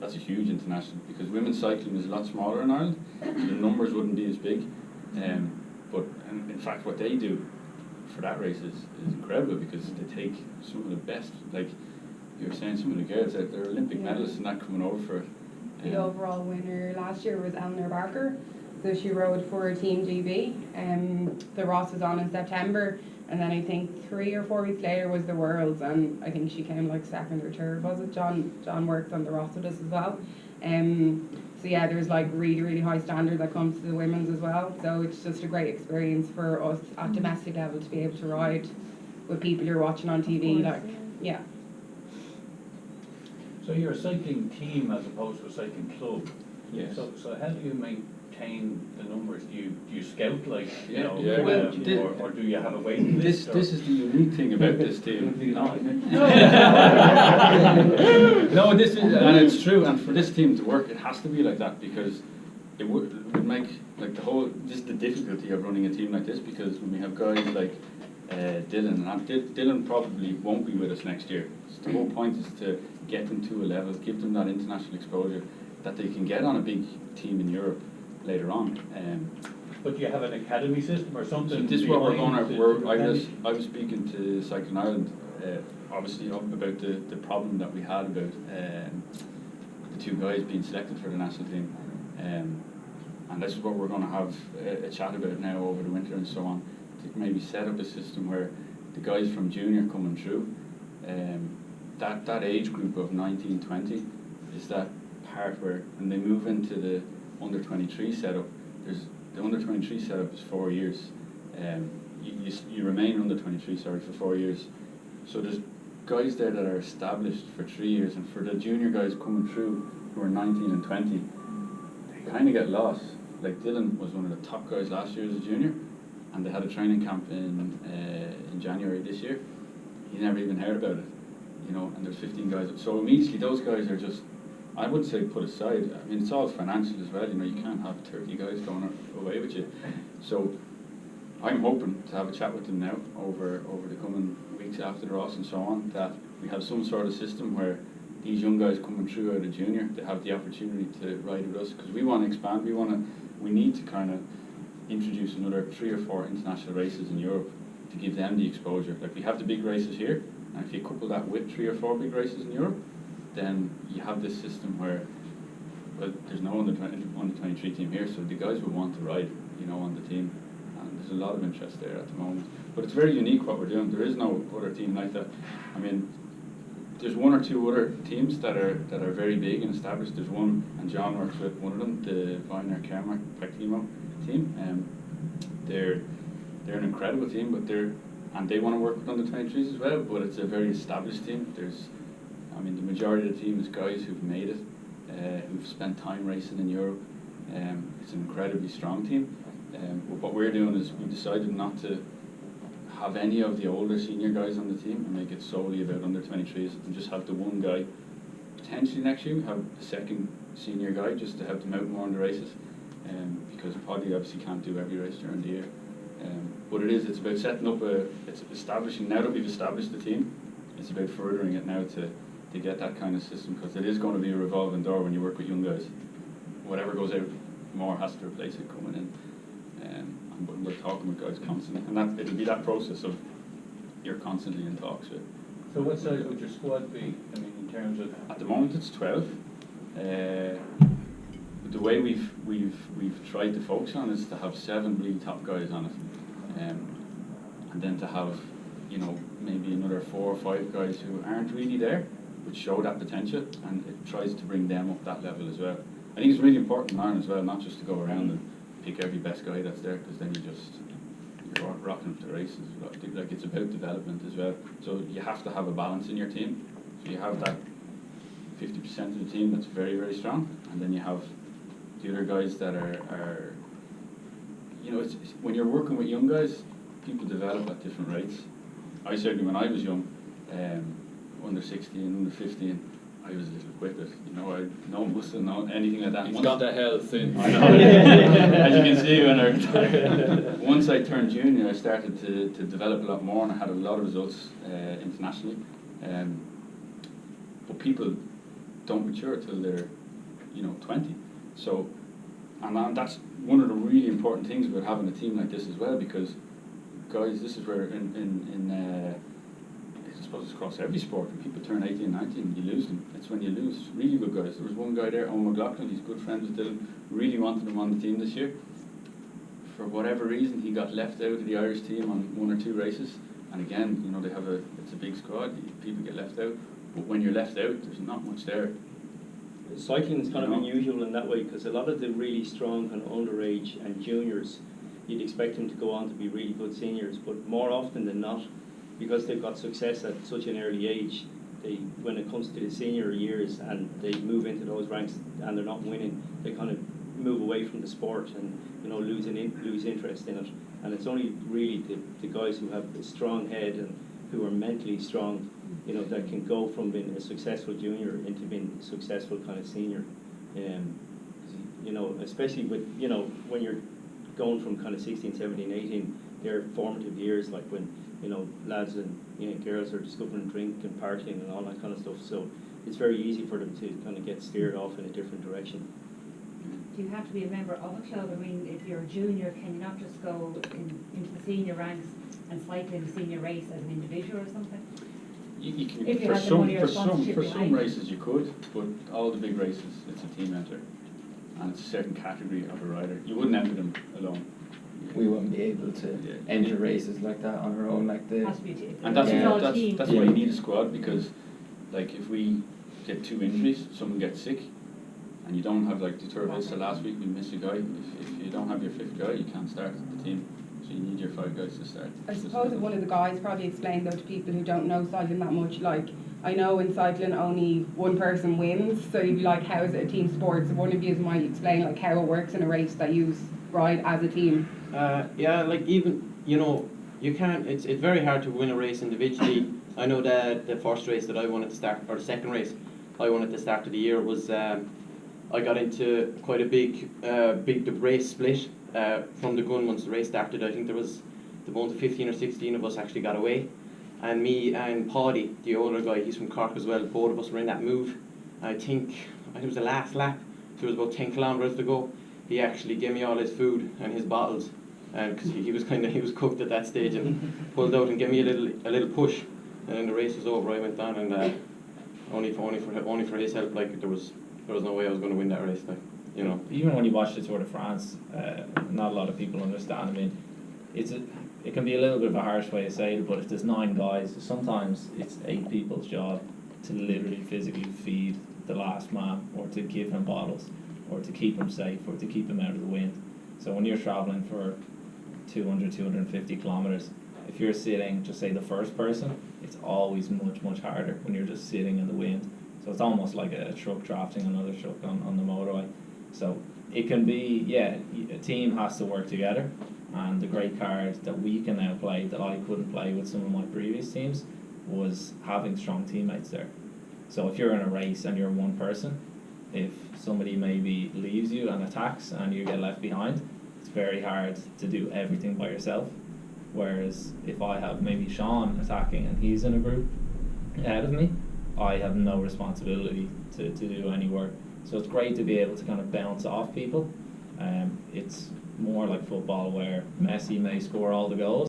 that's a huge international, because women's cycling is a lot smaller in Ireland, so the numbers wouldn't be as big. But in fact, what they do for that race is incredible, because they take some of the best, like you were saying, some of the girls that they're Olympic medalists and that coming over for it. The overall winner last year was Eleanor Barker, so she rode for Team GB. The Ross was on in September, and then I think 3 or 4 weeks later was the Worlds, and I think she came like second or third, was it? John worked on the Ross with us as well. So yeah, there's like really high standard that comes to the women's as well. So it's just a great experience for us at domestic level to be able to ride with people you're watching on TV. Like, yeah. So you're a cycling team as opposed to a cycling club. Yes. So how do you maintain the numbers? Do you scout, like, you know, Well, or do you have a waiting list? This is the unique thing about this team. No, this is, and it's true. And for this team to work, it has to be like that, because it would make like this is the difficulty of running a team like this, because when we have guys like Dylan, and Dylan probably won't be with us next year. So the whole point is to get them to a level, give them that international exposure that they can get on a big team in Europe later on. But do you have an academy system or something? So this is what we're going to. I was speaking to Cycling Ireland, obviously about the problem that we had about the 2 guys being selected for the national team, and this is what we're going to have a chat about now over the winter and so on, to maybe set up a system where the guys from junior coming through, that age group of 19-20 is that part where when they move into the under 23 setup, the under 23 setup is 4 years. You remain under 23, sorry, for 4 years. So there's guys there that are established for 3 years, and for the junior guys coming through who are 19 and 20, they kind of get lost. Like Dylan was one of the top guys last year as a junior, and they had a training camp in January this year. He never even heard about it, you know. And there's 15 guys. So immediately those guys are just, I would say, put aside. I mean, it's all financial as well. You know, you can't have 30 guys going away with you. So I'm hoping to have a chat with them now over the coming weeks after the Ross and so on, that we have some sort of system where these young guys coming through out of junior, they have the opportunity to ride with us, because we want to expand. We need to kind of introduce another 3 or 4 international races in Europe to give them the exposure. Like, we have the big races here, and if you couple that with 3 or 4 big races in Europe, then you have this system where, well, there's no under 23 team here, so the guys will want to ride, you know, on the team, and there's a lot of interest there at the moment. But it's very unique what we're doing. There is no other team like that. I mean, there's 1 or 2 other teams that are very big and established. There's one, and John works with one of them, the Viner Kermark Pactimo team. They're an incredible team, but they want to work with under 23s as well. But it's a very established team. I mean, the majority of the team is guys who've made it, who've spent time racing in Europe. It's an incredibly strong team. But what we're doing is we decided not to have any of the older senior guys on the team and make it solely about under 23s, and just have the one guy. Potentially next year we have a second senior guy just to help them out more in the races, because Paddy obviously can't do every race during the year. But it's about setting up it's establishing, now that we've established the team, it's about furthering it now to get that kind of system, because it is going to be a revolving door when you work with young guys. Whatever goes out, more has to replace it coming in. And we're talking with guys constantly, and it'll be that process of you're constantly in talks with. So what size would your squad be? I mean, in terms of, at the moment it's 12. The way we've tried to focus on is to have 7 really top guys on it, and then to have, you know, maybe another 4 or 5 guys who aren't really there, but show that potential, and it tries to bring them up that level as well. I think it's really important in Ireland as well, not just to go around and pick every best guy that's there, because then you're rocking up the races. Like, it's about development as well. So you have to have a balance in your team. So you have that 50% of the team that's very, very strong, and then you have the other guys that are you know, it's when you're working with young guys, people develop at different rates. I certainly, when I was young, under 16, under 15, I was a little quicker, you know, I no muscle, no anything like that. You've got the health in. I know. As you can see, when I retired. Once I turned junior, I started to develop a lot more, and I had a lot of results internationally. But people don't mature till they're 20. So, and that's one of the really important things about having a team like this as well, because guys, this is where I suppose it's across every sport, when people turn 18, 19, you lose them. It's when you lose really good guys. There was one guy there, Owen McLaughlin, he's good friends with Dylan, really wanted him on the team this year. For whatever reason, he got left out of the Irish team on 1 or 2 races. And again, it's a big squad, people get left out. But when you're left out, there's not much there. Cycling is kind of unusual in that way, because a lot of the really strong kind of underage and juniors, you'd expect them to go on to be really good seniors, but more often than not, because they've got success at such an early age, when it comes to the senior years and they move into those ranks and they're not winning, they kind of move away from the sport and lose interest in it. And it's only really the guys who have a strong head and who are mentally strong, that can go from being a successful junior into being a successful kind of senior. Especially with when you're going from kind of 16, 17, 18, they're formative years, like when lads and girls are discovering drink and partying and all that kind of stuff. So it's very easy for them to kind of get steered off in a different direction. Do you have to be a member of a club? I mean, if you're a junior, can you not just go into the senior ranks and cycle in the senior race as an individual or something? You can, if you for had the money or some sponsorship races you could, but all the big races, it's a team enter, and it's a certain category of a rider. You wouldn't enter them alone. We wouldn't be able to enter races like that on our own, like the. Has to be a team. And that's It's why you need a squad, because like if we get 2 injuries, someone gets sick, and you don't have, like the Tour of Vista last week, we missed a guy. If you don't have your 5th guy, you can't start the team. So you need your 5 guys to start. I suppose one of the guys probably explained though to people who don't know cycling that much, like, I know in cycling only one person wins, so you'd be like, how is it a team sport? So one of you might explain like how it works in a race that you ride as a team. Like even, you can't, it's very hard to win a race individually. I know that the first race that I won at the start, or the second race I won at the start of the year was, I got into quite a big race split from the gun once the race started. I think there was about 15 or 16 of us actually got away. And me and Paddy, the older guy, he's from Cork as well, both of us were in that move. I think it was the last lap, there was about 10 kilometres to go. He actually gave me all his food and his bottles, because he was cooked at that stage, and pulled out and gave me a little push. And then the race was over, I went on, and only for his help, like there was no way I was going to win that race, like, Even when you watch the Tour de France, not a lot of people understand. I mean, it can be a little bit of a harsh way to say it, but if there's 9 guys, sometimes it's 8 people's job to literally physically feed the last man, or to give him bottles, or to keep him safe, or to keep him out of the wind. So when you're travelling for 200, 250 kilometres, if you're sitting, just say the first person, it's always much, much harder when you're just sitting in the wind. So it's almost like a truck drafting another truck on the motorway. So it can be, a team has to work together. And the great card that we can now play, that I couldn't play with some of my previous teams, was having strong teammates there. So if you're in a race and you're one person, if somebody maybe leaves you and attacks and you get left behind, it's very hard to do everything by yourself. Whereas if I have maybe Sean attacking and he's in a group ahead of me, I have no responsibility to do any work. So it's great to be able to kind of bounce off people. It's more like football where Messi may score all the goals